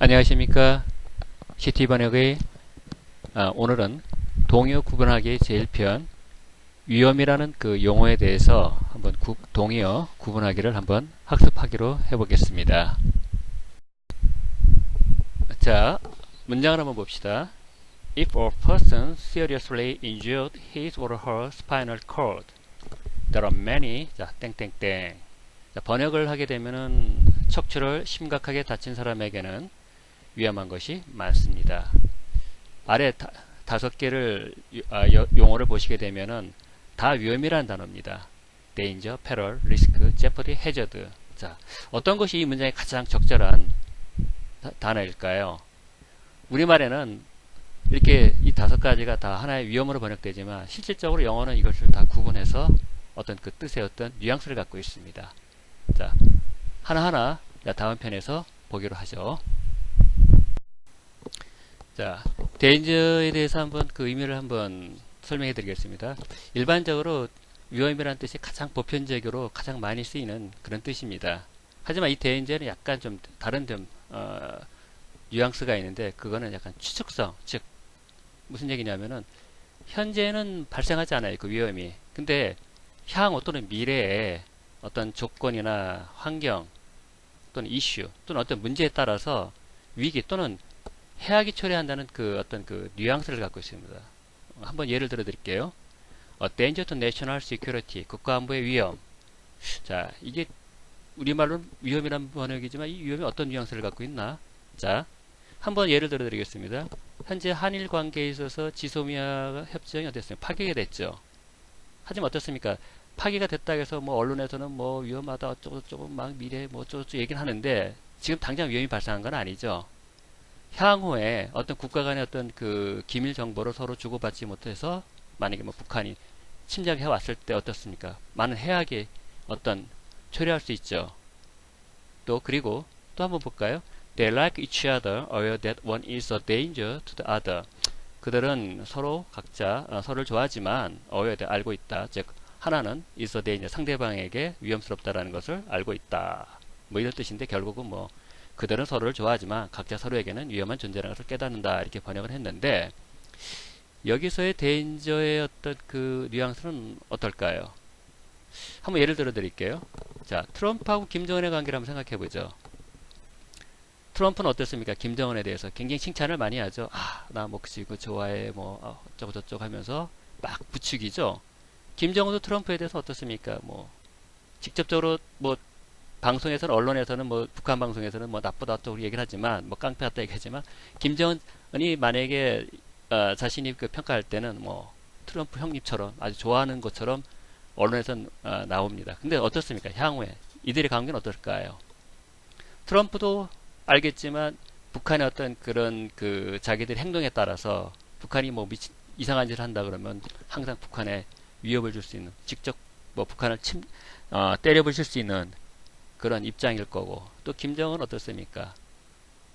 안녕하십니까. CT 번역의 오늘은 동요 구분하기 제1편 위험이라는 그 용어에 대해서 한번 동요 구분하기를 한번 학습하기로 해보겠습니다. 자, 문장을 한번 봅시다. If a person seriously injured his or her spinal cord, there are many 자, 땡땡땡. 자, 번역을 하게 되면은 척추를 심각하게 다친 사람에게는 위험한 것이 많습니다. 아래 다섯 개를 용어를 보시게 되면은 다 위험이라는 단어입니다. danger, peril, risk, jeopardy, hazard. 자, 어떤 것이 이 문장에 가장 적절한 단어일까요? 우리말에는 이렇게 이 다섯 가지가 다 하나의 위험으로 번역되지만 실질적으로 영어는 이것을 다 구분해서 어떤 그 뜻의 어떤 뉘앙스를 갖고 있습니다. 자, 하나하나 다음 편에서 보기로 하죠. 자, danger에 대해서 한번 그 의미를 한번 설명해 드리겠습니다. 일반적으로 위험이라는 뜻이 가장 보편적으로 가장 많이 쓰이는 그런 뜻입니다. 하지만 이 danger는 약간 좀 다른 뉘앙스가 있는데 그거는 약간 추측성, 즉 무슨 얘기냐면은 현재는 발생하지 않아요, 그 위험이. 근데 향후 또는 미래에 어떤 조건이나 환경 또는 이슈 또는 어떤 문제에 따라서 위기 또는 해악이 초래한다는 그 어떤 그 뉘앙스를 갖고 있습니다. 한번 예를 들어 드릴게요. danger to national security, 국가안보의 위험. 자, 이게 우리말로는 위험이란 번역이지만 이 위험이 어떤 뉘앙스를 갖고 있나? 자, 한번 예를 들어 드리겠습니다. 현재 한일 관계에 있어서 지소미아 협정이 어땠습니까? 파기가 됐죠. 하지만 어떻습니까? 파기가 됐다 해서 뭐 언론에서는 뭐 위험하다 어쩌고저쩌고 막 미래 뭐 어쩌고저쩌고 얘기는 하는데 지금 당장 위험이 발생한 건 아니죠. 향후에 어떤 국가 간의 어떤 그 기밀 정보를 서로 주고받지 못해서 만약에 뭐 북한이 침략해 왔을 때 어떻습니까? 많은 해악이 어떤 초래할 수 있죠. 또 그리고 또 한번 볼까요? They like each other, aware that one is a danger to the other. 그들은 서로 각자 서로를 좋아하지만 aware that 알고 있다. 즉 하나는 is a danger, 상대방에게 위험스럽다라는 것을 알고 있다. 뭐 이런 뜻인데 결국은 뭐 그들은 서로를 좋아하지만 각자 서로에게는 위험한 존재라는 것을 깨닫는다 이렇게 번역을 했는데 여기서의 danger의 어떤 그 뉘앙스는 어떨까요? 한번 예를 들어 드릴게요. 자, 트럼프하고 김정은의 관계를 한번 생각해 보죠. 트럼프는 어떻습니까? 김정은에 대해서 굉장히 칭찬을 많이 하죠. 아, 나 뭐 그거 좋아해 뭐 어쩌고 저쩌고 하면서 막 부추기죠. 김정은도 트럼프에 대해서 어떻습니까? 뭐 직접적으로 뭐 방송에서는 언론에서는 뭐 북한 방송에서는 뭐 나쁘다 또 얘기를 하지만 뭐 깡패 같다 얘기하지만 김정은이 만약에 자신이 그 평가할 때는 뭐 트럼프 형님처럼 아주 좋아하는 것처럼 언론에서는 나옵니다. 근데 어떻습니까? 향후에 이들의 관계는 어떨까요? 트럼프도 알겠지만 북한의 어떤 그런 그 자기들 행동에 따라서 북한이 뭐 이상한 짓을 한다 그러면 항상 북한에 위협을 줄 수 있는 직접 뭐 북한을 때려부실 수 있는 그런 입장일 거고 또 김정은 어떻습니까?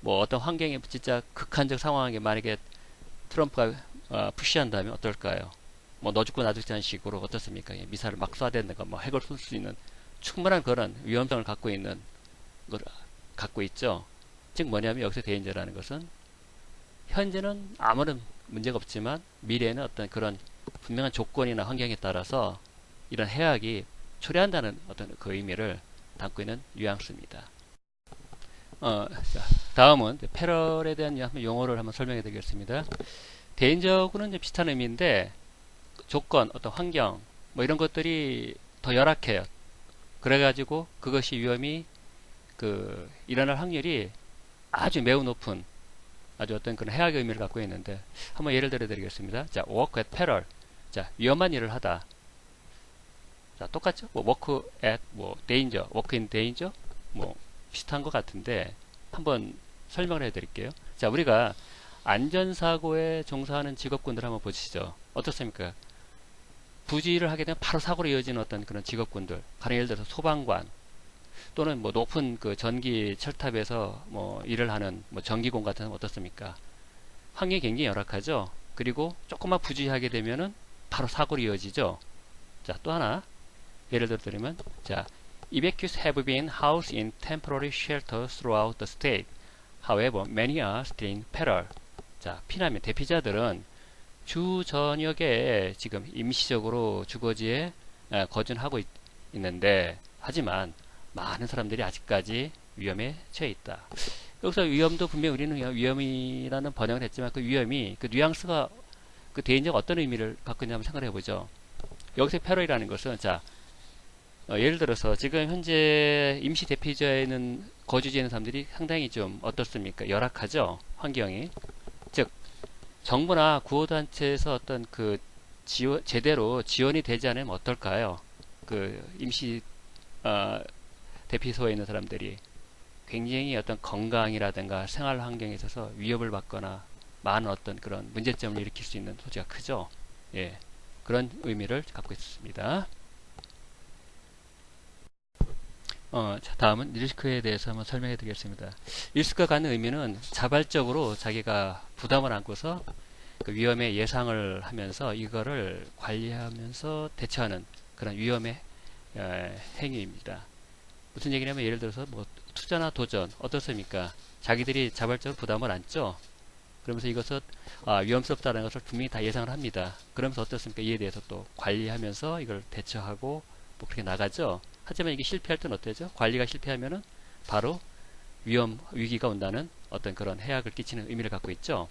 뭐 어떤 환경에 진짜 극한적 상황에 만약에 트럼프가 푸시한다면 어떨까요? 뭐 너 죽고 나 죽자는 식으로 어떻습니까? 미사를 막 쏴대는가 뭐 핵을 쏠 수 있는 충분한 그런 위험성을 갖고 있는 걸 갖고 있죠. 즉 뭐냐면 여기서 대인재라는 것은 현재는 아무런 문제가 없지만 미래에는 어떤 그런 분명한 조건이나 환경에 따라서 이런 해악이 초래한다는 어떤 그 의미를 담고 있는 뉘앙스입니다. 자, 다음은 패럴에 대한 용어를 한번 설명해 드리겠습니다. 대인적으로는 비슷한 의미인데 조건, 어떤 환경 뭐 이런 것들이 더 열악해요. 그래가지고 그것이 위험이 일어날 확률이 아주 매우 높은 아주 어떤 그런 해악의 의미를 갖고 있는데 한번 예를 들어 드리겠습니다. 자, work at peril. 자, 위험한 일을 하다. 자, 똑같죠? 뭐 work at 뭐 danger, work in danger 뭐 비슷한 것 같은데 한번 설명을 해 드릴게요. 자, 우리가 안전사고에 종사하는 직업군들 한번 보시죠. 어떻습니까? 부지를 하게 되면 바로 사고로 이어지는 어떤 그런 직업군들. 가령 예를 들어서 소방관 또는 뭐 높은 그 전기 철탑에서 뭐 일을 하는 뭐 전기공 같은 건 어떻습니까? 환경이 굉장히 열악하죠. 그리고 조금만 부주의하게 되면은 바로 사고로 이어지죠. 자, 또 하나 예를 들어 드리면 자, evacuees have been housed in temporary shelter throughout the state. However, many are still in peril. 자, 피난민 대피자들은 주 전역에 지금 임시적으로 주거지에 거주하고 있는데, 하지만 많은 사람들이 아직까지 위험에 처해 있다. 여기서 위험도 분명히 우리는 위험이라는 번역을 했지만 그 위험이 그 뉘앙스가 그 대인적 어떤 의미를 갖고 있냐면 생각을 해보죠. 여기서 패럴이라는 것은 자 예를 들어서 지금 현재 임시 대피자에 있는 거주지에 있는 사람들이 상당히 좀 어떻습니까? 열악하죠 환경이. 즉 정부나 구호단체에서 어떤 그 제대로 지원이 되지 않으면 어떨까요? 그 임시 대피소에 있는 사람들이 굉장히 어떤 건강이라든가 생활 환경에 있어서 위협을 받거나 많은 어떤 그런 문제점을 일으킬 수 있는 소지가 크죠. 예, 그런 의미를 갖고 있습니다. 자, 다음은 리스크에 대해서 한번 설명해 드리겠습니다. 리스크가 갖는 의미는 자발적으로 자기가 부담을 안고서 그 위험의 예상을 하면서 이거를 관리하면서 대처하는 그런 위험의 행위입니다. 무슨 얘기냐면 예를 들어서 뭐 투자나 도전 어떻습니까? 자기들이 자발적으로 부담을 안죠. 그러면서 이것을 위험스럽다는 것을 분명히 다 예상을 합니다. 그러면서 어떻습니까? 이에 대해서 또 관리하면서 이걸 대처하고 뭐 그렇게 나가죠. 하지만 이게 실패할 때는 어때죠? 관리가 실패하면은 바로 위기가 온다는 어떤 그런 해악을 끼치는 의미를 갖고 있죠.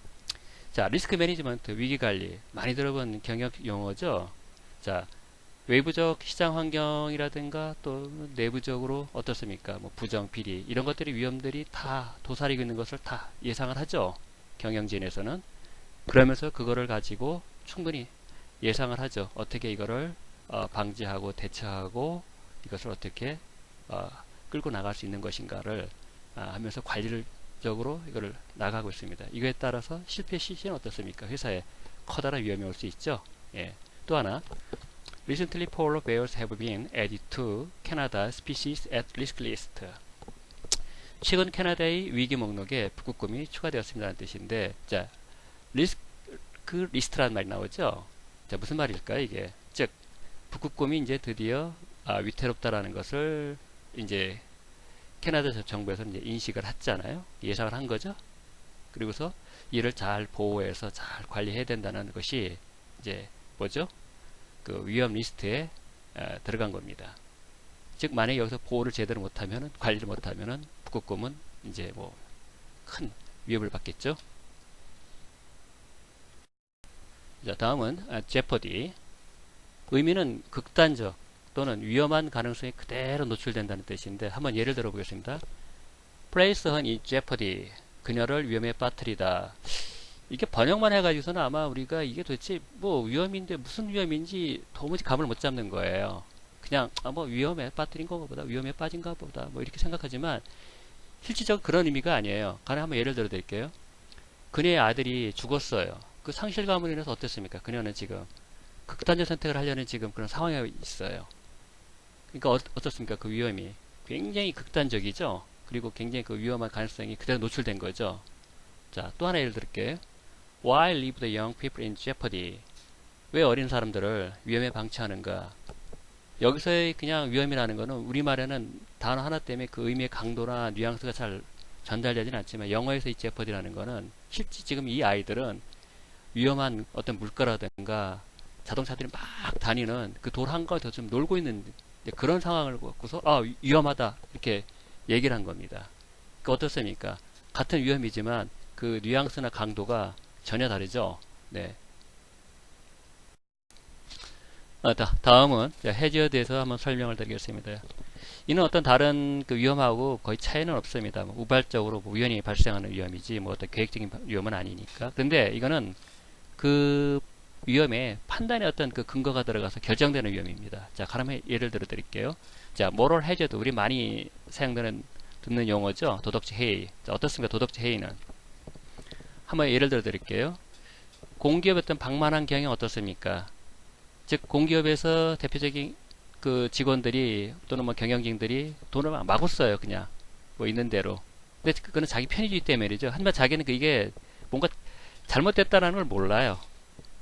자, 리스크 매니지먼트, 위기관리 많이 들어본 경영 용어죠. 자, 외부적 시장 환경이라든가 또 내부적으로 어떻습니까? 뭐 부정, 비리 이런 것들이 위험들이 다 도사리고 있는 것을 다 예상을 하죠. 경영진에서는. 그러면서 그거를 가지고 충분히 예상을 하죠. 어떻게 이거를 방지하고 대처하고 이것을 어떻게 끌고 나갈 수 있는 것인가를 하면서 관리적으로 이거를 나가고 있습니다. 이거에 따라서 실패 시시는 어떻습니까? 회사에 커다란 위험이 올 수 있죠. 예. 또 하나 Recently, polar bears have been added to Canada species at risk list. 최근 캐나다의 위기 목록에 북극곰이 추가되었습니다는 뜻인데, 자, 리스크 리스트라는 말이 나오죠. 자, 무슨 말일까요, 이게? 즉, 북극곰이 이제 드디어 위태롭다라는 것을 이제 캐나다 정부에서 이제 인식을 했잖아요. 예상을 한 거죠. 그리고서 이를 잘 보호해서 잘 관리해야 된다는 것이 이제 뭐죠? 그 위험 리스트에 들어간 겁니다. 즉 만약에 여기서 보호를 제대로 못하면은 관리를 못하면은 북극곰은 이제 뭐 큰 위협을 받겠죠. 자, 다음은 제퍼디. 의미는 극단적 또는 위험한 가능성이 그대로 노출된다는 뜻인데 한번 예를 들어 보겠습니다. Place her in jeopardy. 그녀를 위험에 빠뜨리다. 이게 번역만 해가지고서는 아마 우리가 이게 도대체 뭐 위험인데 무슨 위험인지 도무지 감을 못 잡는 거예요. 그냥 뭐 위험에 빠뜨린 건가 보다, 위험에 빠진가 보다 뭐 이렇게 생각하지만 실질적으로 그런 의미가 아니에요. 가령 한번 예를 들어 드릴게요. 그녀의 아들이 죽었어요. 그 상실감으로 인해서 어땠습니까? 그녀는 지금 극단적 선택을 하려는 지금 그런 상황에 있어요. 그러니까 어떻습니까? 그 위험이 굉장히 극단적이죠. 그리고 굉장히 그 위험한 가능성이 그대로 노출된 거죠. 자, 또 하나 예를 들을게요. Why leave the young people in jeopardy? 왜 어린 사람들을 위험에 방치하는가? 여기서의 그냥 위험이라는 거는 우리말에는 단어 하나 때문에 그 의미의 강도나 뉘앙스가 잘 전달되지는 않지만 영어에서의 jeopardy라는 거는 실제 지금 이 아이들은 위험한 어떤 물가라든가 자동차들이 막 다니는 그 돌 한가운데 좀 놀고 있는 그런 상황을 갖고서 위험하다 이렇게 얘기를 한 겁니다. 그 어떻습니까? 같은 위험이지만 그 뉘앙스나 강도가 전혀 다르죠. 네. 다음은 해저드에서 한번 설명을 드리겠습니다. 이는 어떤 다른 그 위험하고 거의 차이는 없습니다. 뭐 우발적으로 뭐 우연히 발생하는 위험이지 뭐 어떤 계획적인 위험은 아니니까. 그런데 이거는 그 위험에 판단의 어떤 그 근거가 들어가서 결정되는 위험입니다. 자, 그러면 예를 들어 드릴게요. 자, moral hazard 우리 많이 듣는 용어죠. 도덕적 해이. 자, 어떻습니까? 도덕적 해이는 한번 예를 들어 드릴게요. 공기업의 어떤 방만한 경영 어떻습니까? 즉 공기업에서 대표적인 그 직원들이 또는 뭐 경영진들이 돈을 막 마구 써요. 그냥 뭐 있는 대로. 근데 그거는 자기 편의주의 때문이죠. 하지만 자기는 이게 뭔가 잘못됐다라는 걸 몰라요.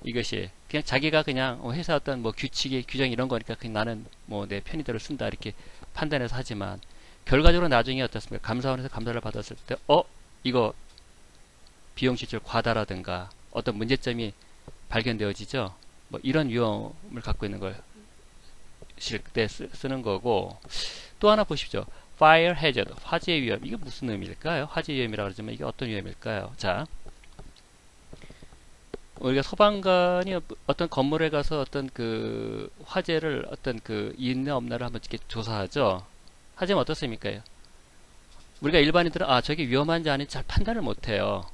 이것이 그냥 자기가 그냥 회사 어떤 뭐 규칙이 규정 이런 거니까 그냥 나는 뭐 내 편의대로 쓴다 이렇게 판단해서 하지만 결과적으로 나중에 어떻습니까? 감사원에서 감사를 받았을 때 이거 비용 지출 과다라든가 어떤 문제점이 발견되어지죠. 뭐 이런 위험을 갖고 있는 걸 실 때 쓰는 거고, 또 하나 보십시오. Fire hazard, 화재 위험. 이게 무슨 의미일까요? 화재 위험이라고 그러지만 이게 어떤 위험일까요? 자, 우리가 소방관이 어떤 건물에 가서 어떤 그 화재를 어떤 그 있나 없나를 한번 이렇게 조사하죠. 하지만 어떻습니까? 우리가 일반인들은 아 저게 위험한지 아닌지 잘 판단을 못해요.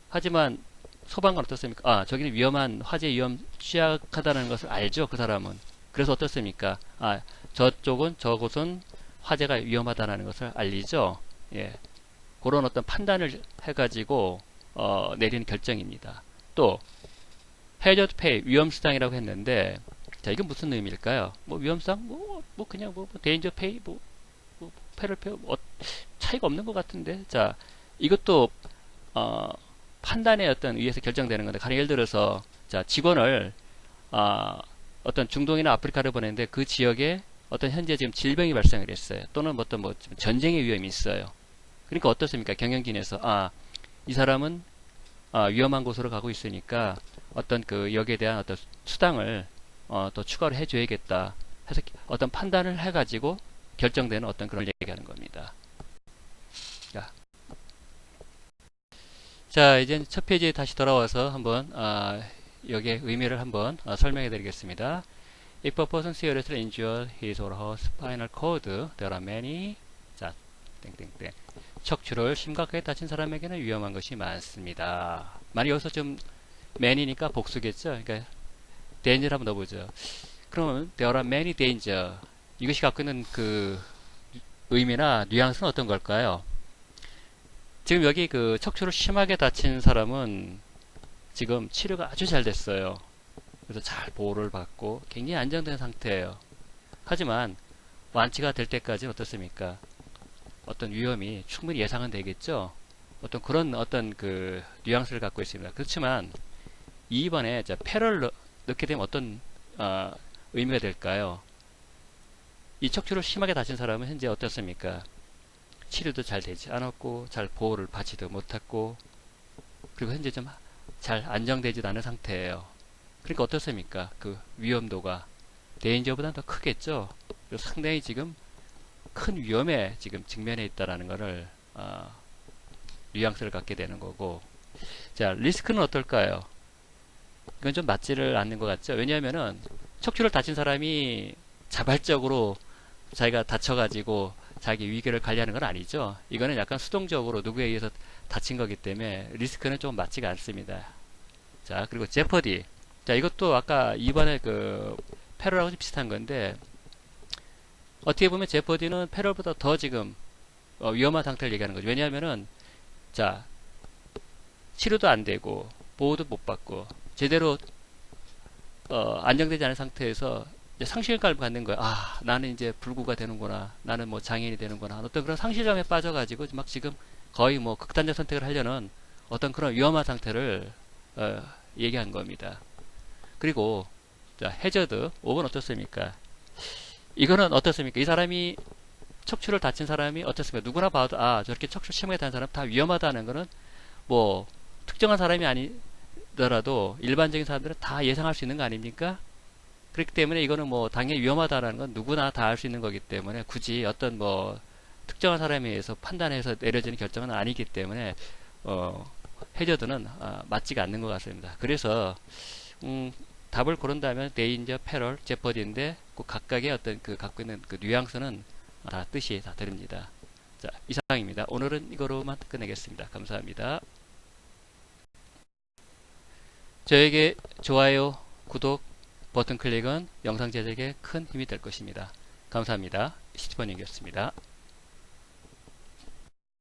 하지만 소방관 어떻습니까? 아 저기는 위험한 화재 위험 취약하다는 것을 알죠. 그 사람은. 그래서 어떻습니까? 아 저곳은 화재가 위험하다는 것을 알리죠. 예, 그런 어떤 판단을 해가지고 내리는 결정입니다. 또 해저드 페이 위험수당이라고 했는데, 자 이건 무슨 의미일까요? 뭐 위험수당 뭐 그냥 뭐 데인저 페이 뭐 페럴 페이 차이가 없는 것 같은데, 자 이것도 판단의 어떤 위에서 결정되는 건데, 가령 예를 들어서 자 직원을 어떤 중동이나 아프리카를 보냈는데 그 지역에 어떤 현재 지금 질병이 발생을 했어요. 또는 어떤 뭐 전쟁의 위험이 있어요. 그러니까 어떻습니까? 경영진에서 이 사람은 위험한 곳으로 가고 있으니까 어떤 그 여기에 대한 어떤 수당을 또 추가로 해줘야겠다 해서 어떤 판단을 해가지고 결정되는 어떤 그런 얘기하는 겁니다. 자 이제 첫 페이지에 다시 돌아와서 한번 여기에 의미를 한번 설명해 드리겠습니다. If a person seriously injured his or her spinal cord, there are many 자 땡땡땡 척추를 심각하게 다친 사람에게는 위험한 것이 많습니다. 만약 여기서 좀 many니까 복수겠죠. 그러니까 danger를 한번 넣어보죠. 그러면 there are many danger, 이것이 갖고 있는 그 의미나 뉘앙스는 어떤 걸까요? 지금 여기 그 척추를 심하게 다친 사람은 지금 치료가 아주 잘 됐어요. 그래서 잘 보호를 받고 굉장히 안정된 상태예요. 하지만 완치가 될 때까지 어떻습니까? 어떤 위험이 충분히 예상은 되겠죠. 어떤 그런 어떤 그 뉘앙스를 갖고 있습니다. 그렇지만 2번에 패를 넣게 되면 어떤 의미가 될까요? 이 척추를 심하게 다친 사람은 현재 어떻습니까? 치료도 잘 되지 않았고 잘 보호를 받지도 못했고, 그리고 현재 좀 잘 안정되지도 않은 상태예요. 그러니까 어떻습니까? 그 위험도가 데인저보다 더 크겠죠. 상당히 지금 큰 위험에 지금 직면해 있다라는 것을 뉘앙스를 갖게 되는 거고, 자 리스크는 어떨까요? 이건 좀 맞지를 않는 것 같죠. 왜냐하면은 척추를 다친 사람이 자발적으로 자기가 다쳐가지고 자기 위기를 관리하는 건 아니죠. 이거는 약간 수동적으로 누구에 의해서 다친 거기 때문에 리스크는 좀 맞지가 않습니다. 자 그리고 제퍼디, 자 이것도 아까 2번의 그 패럴하고 비슷한 건데, 어떻게 보면 제퍼디는 패럴보다 더 지금 위험한 상태를 얘기하는 거죠. 왜냐하면은 자 치료도 안 되고 보호도 못 받고 제대로 안정되지 않은 상태에서 상실감을 갖는 거야. 나는 이제 불구가 되는구나, 나는 뭐 장애인이 되는구나, 어떤 그런 상실감에 빠져가지고 막 지금 거의 뭐 극단적 선택을 하려는 어떤 그런 위험한 상태를 얘기한 겁니다. 그리고 자 해저드 5번 어떻습니까? 이거는 어떻습니까? 이 사람이 척추를 다친 사람이 어떻습니까? 누구나 봐도 저렇게 척추 심하게 다친 사람 다 위험하다는 거는 뭐 특정한 사람이 아니더라도 일반적인 사람들은 다 예상할 수 있는 거 아닙니까? 그렇기 때문에 이거는 뭐 당연히 위험하다는 건 누구나 다 알 수 있는 거기 때문에 굳이 어떤 뭐 특정한 사람에 의해서 판단해서 내려지는 결정은 아니기 때문에 해저드는 맞지가 않는 것 같습니다. 그래서 답을 고른다면 데인저, 패럴, 제퍼디인데 그 각각의 어떤 그 갖고 있는 그 뉘앙스는 다 뜻이 다 다릅니다. 자 이상입니다. 오늘은 이거로만 끝내겠습니다. 감사합니다. 저에게 좋아요, 구독 버튼 클릭은 영상 제작에 큰 힘이 될 것입니다. 감사합니다. 시티버닝이었습니다.